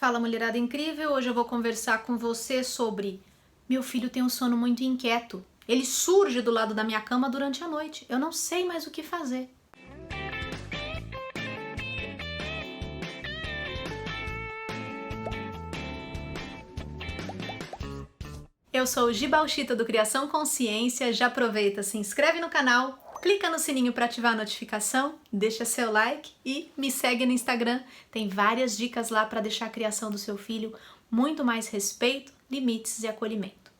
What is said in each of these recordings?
Fala, mulherada incrível! Hoje eu vou conversar com você sobre meu filho tem um sono muito inquieto. Ele surge do lado da minha cama durante a noite. Eu não sei mais o que fazer. Eu sou Giba Uchita do Criação Consciência. Já aproveita, se inscreve no canal, clica no sininho para ativar a notificação, deixa seu like e me segue no Instagram. Tem várias dicas lá para deixar a criação do seu filho muito mais respeito, limites e acolhimento.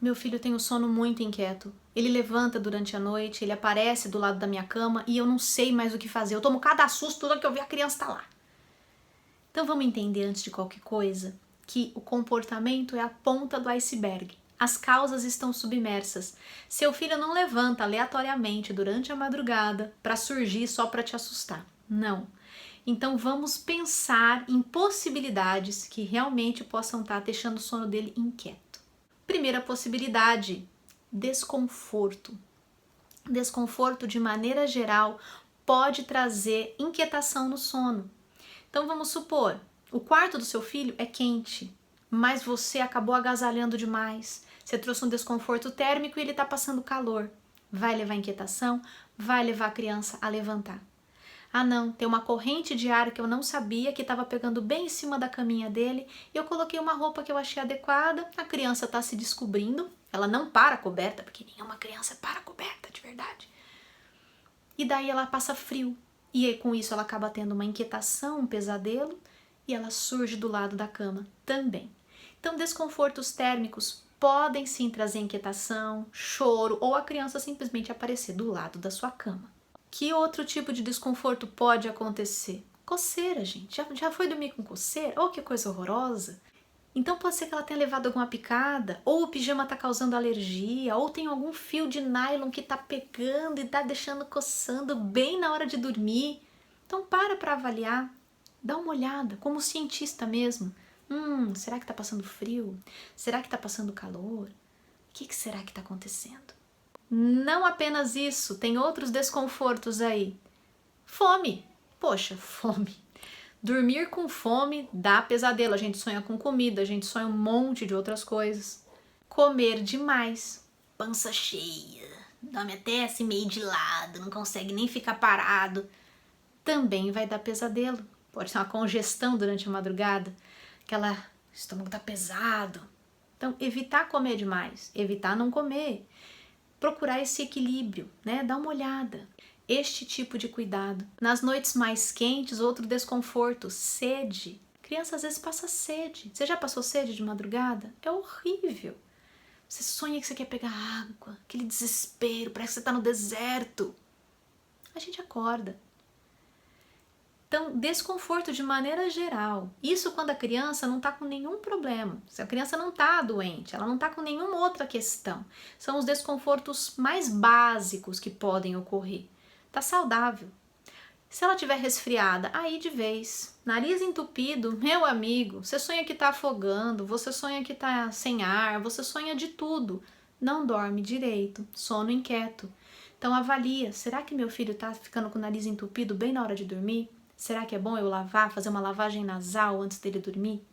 Meu filho tem um sono muito inquieto. Ele levanta durante a noite, ele aparece do lado da minha cama e eu não sei mais o que fazer. Eu tomo cada susto toda que eu ver a criança tá lá. Então vamos entender antes de qualquer coisa que o comportamento é a ponta do iceberg. As causas estão submersas. Seu filho não levanta aleatoriamente durante a madrugada para surgir só para te assustar. Não. Então vamos pensar em possibilidades que realmente possam estar deixando o sono dele inquieto. Primeira possibilidade, desconforto. Desconforto, de maneira geral, pode trazer inquietação no sono. Então vamos supor, o quarto do seu filho é quente, mas você acabou agasalhando demais. Você trouxe um desconforto térmico e ele está passando calor. Vai levar inquietação? Vai levar a criança a levantar. Ah não, tem uma corrente de ar que eu não sabia, que estava pegando bem em cima da caminha dele, e eu coloquei uma roupa que eu achei adequada, a criança está se descobrindo, ela não para coberta, porque nenhuma criança para coberta, de verdade. E daí ela passa frio, e aí, com isso ela acaba tendo uma inquietação, um pesadelo, e ela surge do lado da cama também. Então, desconfortos térmicos podem sim trazer inquietação, choro, ou a criança simplesmente aparecer do lado da sua cama. Que outro tipo de desconforto pode acontecer? Coceira, gente. Já foi dormir com coceira? Oh, que coisa horrorosa! Então pode ser que ela tenha levado alguma picada, ou o pijama está causando alergia, ou tem algum fio de nylon que está pegando e está deixando coçando bem na hora de dormir. Então para avaliar, dá uma olhada, como cientista mesmo. Será que está passando frio? Será que está passando calor? O que será que está acontecendo? Não apenas isso, tem outros desconfortos aí. Fome. Poxa, fome. Dormir com fome dá pesadelo. A gente sonha com comida, a gente sonha um monte de outras coisas. Comer demais. Pança cheia. Dorme até assim meio de lado, não consegue nem ficar parado. Também vai dar pesadelo. Pode ser uma congestão durante a madrugada. O estômago tá pesado. Então, evitar comer demais. Evitar não comer. Procurar esse equilíbrio, né? Dá uma olhada. Este tipo de cuidado. Nas noites mais quentes, outro desconforto, sede. Criança às vezes passa sede. Você já passou sede de madrugada? É horrível. Você sonha que você quer pegar água, aquele desespero, parece que você está no deserto. A gente acorda. Então, desconforto de maneira geral. Isso quando a criança não está com nenhum problema. Se a criança não está doente, ela não está com nenhuma outra questão. São os desconfortos mais básicos que podem ocorrer. Está saudável. Se ela estiver resfriada, aí de vez. Nariz entupido, meu amigo, você sonha que está afogando, você sonha que está sem ar, você sonha de tudo. Não dorme direito, sono inquieto. Então avalia, será que meu filho está ficando com o nariz entupido bem na hora de dormir? Será que é bom eu fazer uma lavagem nasal antes dele dormir?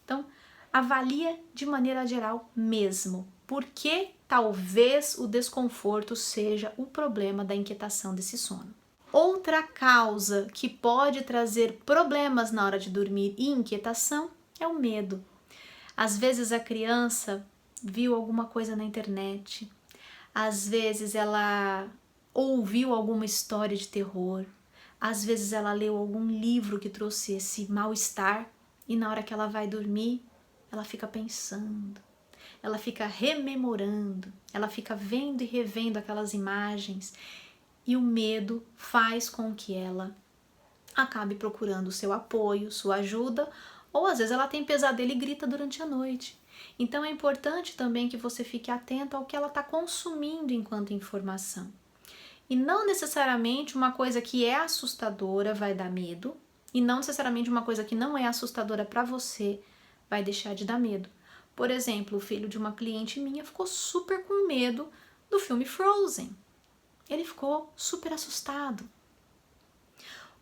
Então, avalia de maneira geral mesmo, porque talvez o desconforto seja o problema da inquietação desse sono. Outra causa que pode trazer problemas na hora de dormir e inquietação é o medo. Às vezes a criança viu alguma coisa na internet, às vezes ela ouviu alguma história de terror, às vezes ela leu algum livro que trouxe esse mal-estar e na hora que ela vai dormir, ela fica pensando, ela fica rememorando, ela fica vendo e revendo aquelas imagens e o medo faz com que ela acabe procurando o seu apoio, sua ajuda, ou às vezes ela tem pesadelo e grita durante a noite. Então é importante também que você fique atento ao que ela está consumindo enquanto informação. E não necessariamente uma coisa que é assustadora vai dar medo, e não necessariamente uma coisa que não é assustadora para você vai deixar de dar medo. Por exemplo, o filho de uma cliente minha ficou super com medo do filme Frozen. Ele ficou super assustado.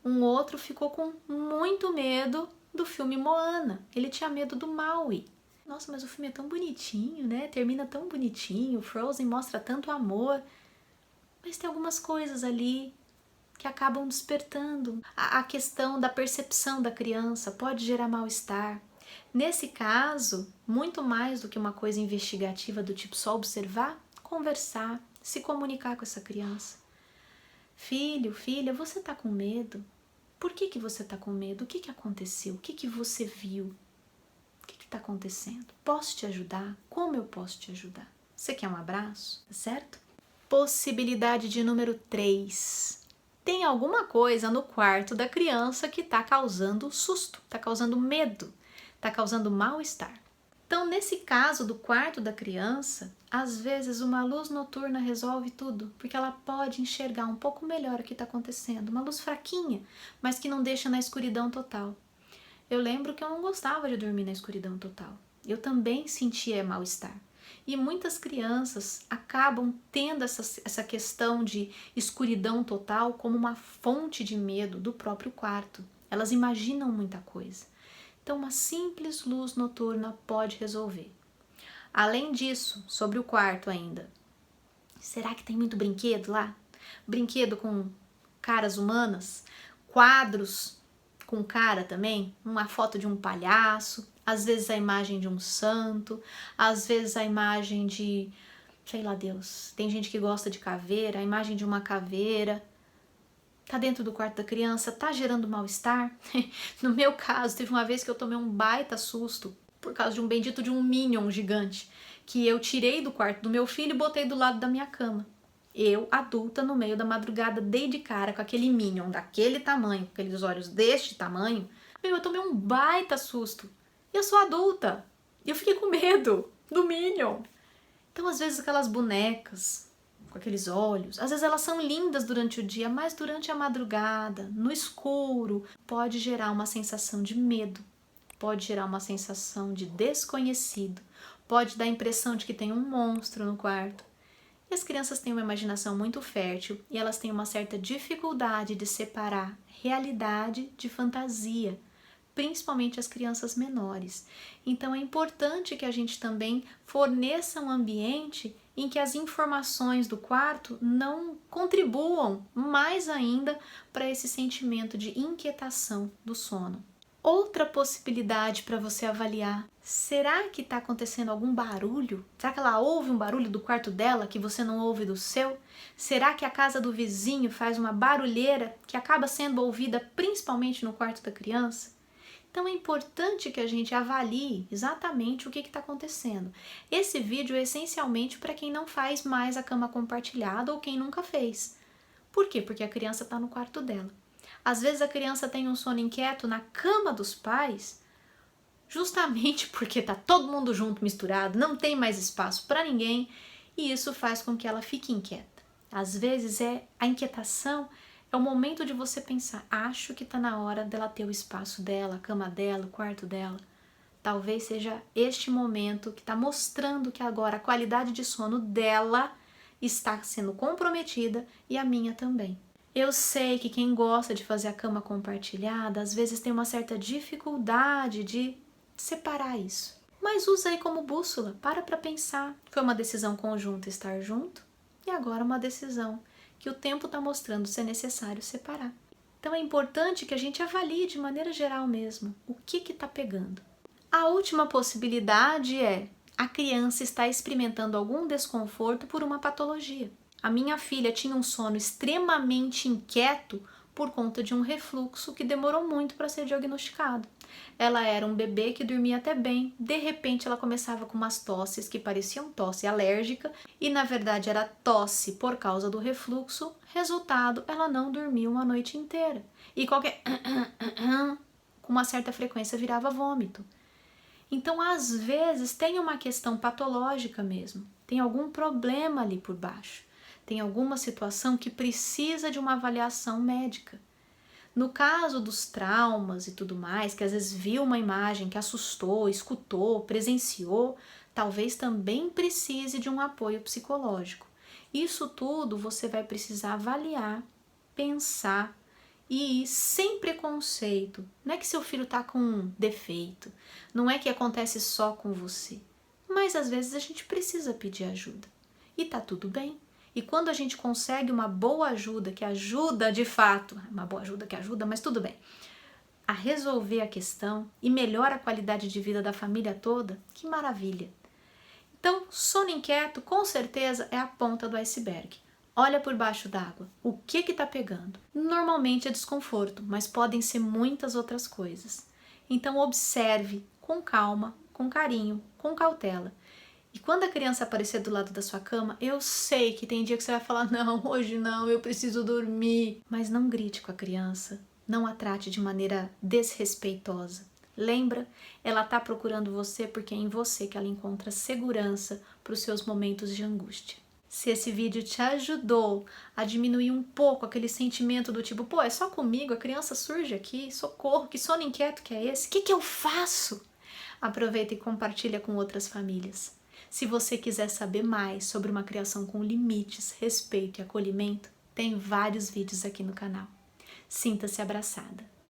Um outro ficou com muito medo do filme Moana. Ele tinha medo do Maui. Nossa, mas o filme é tão bonitinho, né? Termina tão bonitinho, Frozen mostra tanto amor. Mas tem algumas coisas ali que acabam despertando. A questão da percepção da criança pode gerar mal-estar. Nesse caso, muito mais do que uma coisa investigativa do tipo só observar, conversar, se comunicar com essa criança. Filho, filha, você tá com medo? Por que você tá com medo? O que aconteceu? O que você viu? O que tá acontecendo? Posso te ajudar? Como eu posso te ajudar? Você quer um abraço? Tá certo? Possibilidade de número 3. Tem alguma coisa no quarto da criança que está causando susto, está causando medo, está causando mal-estar. Então, nesse caso do quarto da criança, às vezes uma luz noturna resolve tudo, porque ela pode enxergar um pouco melhor o que está acontecendo. Uma luz fraquinha, mas que não deixa na escuridão total. Eu lembro que eu não gostava de dormir na escuridão total. Eu também sentia mal-estar. E muitas crianças acabam tendo essa questão de escuridão total como uma fonte de medo do próprio quarto. Elas imaginam muita coisa. Então, uma simples luz noturna pode resolver. Além disso, sobre o quarto ainda, será que tem muito brinquedo lá? Brinquedo com caras humanas? Quadros com cara também? Uma foto de um palhaço? Às vezes a imagem de um santo, às vezes a imagem de, sei lá Deus, tem gente que gosta de caveira, a imagem de uma caveira. Tá dentro do quarto da criança, tá gerando mal-estar? No meu caso, teve uma vez que eu tomei um baita susto por causa de um bendito de um Minion gigante, que eu tirei do quarto do meu filho e botei do lado da minha cama. Eu, adulta, no meio da madrugada, dei de cara com aquele Minion daquele tamanho, com aqueles olhos deste tamanho. Eu tomei um baita susto. Eu sou adulta e eu fiquei com medo do Minion. Então, às vezes, aquelas bonecas com aqueles olhos, às vezes elas são lindas durante o dia, mas durante a madrugada, no escuro, pode gerar uma sensação de medo, pode gerar uma sensação de desconhecido, pode dar a impressão de que tem um monstro no quarto. E as crianças têm uma imaginação muito fértil e elas têm uma certa dificuldade de separar realidade de fantasia, principalmente as crianças menores. Então é importante que a gente também forneça um ambiente em que as informações do quarto não contribuam mais ainda para esse sentimento de inquietação do sono. Outra possibilidade para você avaliar, será que está acontecendo algum barulho? Será que ela ouve um barulho do quarto dela que você não ouve do seu? Será que a casa do vizinho faz uma barulheira que acaba sendo ouvida principalmente no quarto da criança? Então é importante que a gente avalie exatamente o que está acontecendo. Esse vídeo é essencialmente para quem não faz mais a cama compartilhada ou quem nunca fez. Por quê? Porque a criança está no quarto dela. Às vezes a criança tem um sono inquieto na cama dos pais, justamente porque está todo mundo junto, misturado, não tem mais espaço para ninguém, e isso faz com que ela fique inquieta. Às vezes a inquietação é o momento de você pensar, acho que está na hora dela ter o espaço dela, a cama dela, o quarto dela. Talvez seja este momento que está mostrando que agora a qualidade de sono dela está sendo comprometida e a minha também. Eu sei que quem gosta de fazer a cama compartilhada, às vezes tem uma certa dificuldade de separar isso. Mas usa aí como bússola, para pensar. Foi uma decisão conjunta estar junto e agora uma decisão que o tempo está mostrando ser necessário separar. Então é importante que a gente avalie de maneira geral mesmo o que está pegando. A última possibilidade é a criança está experimentando algum desconforto por uma patologia. A minha filha tinha um sono extremamente inquieto por conta de um refluxo que demorou muito para ser diagnosticado. Ela era um bebê que dormia até bem, de repente ela começava com umas tosses que pareciam tosse alérgica e na verdade era tosse por causa do refluxo, resultado, ela não dormiu uma noite inteira. E qualquer com uma certa frequência virava vômito. Então, às vezes, tem uma questão patológica mesmo, tem algum problema ali por baixo, tem alguma situação que precisa de uma avaliação médica. No caso dos traumas e tudo mais, que às vezes viu uma imagem que assustou, escutou, presenciou, talvez também precise de um apoio psicológico. Isso tudo você vai precisar avaliar, pensar e sem preconceito. Não é que seu filho tá com um defeito, não é que acontece só com você, mas às vezes a gente precisa pedir ajuda e tá tudo bem. E quando a gente consegue uma boa ajuda, que ajuda de fato, uma boa ajuda que ajuda, mas tudo bem, a resolver a questão e melhora a qualidade de vida da família toda, que maravilha! Então, sono inquieto com certeza é a ponta do iceberg. Olha por baixo d'água, o que está pegando? Normalmente é desconforto, mas podem ser muitas outras coisas. Então observe com calma, com carinho, com cautela. E quando a criança aparecer do lado da sua cama, eu sei que tem dia que você vai falar, não, hoje não, eu preciso dormir. Mas não grite com a criança, não a trate de maneira desrespeitosa. Lembra? Ela está procurando você porque é em você que ela encontra segurança para os seus momentos de angústia. Se esse vídeo te ajudou a diminuir um pouco aquele sentimento do tipo, pô, é só comigo, a criança surge aqui, socorro, que sono inquieto que é esse? O que eu faço? Aproveita e compartilha com outras famílias. Se você quiser saber mais sobre uma criação com limites, respeito e acolhimento, tem vários vídeos aqui no canal. Sinta-se abraçada.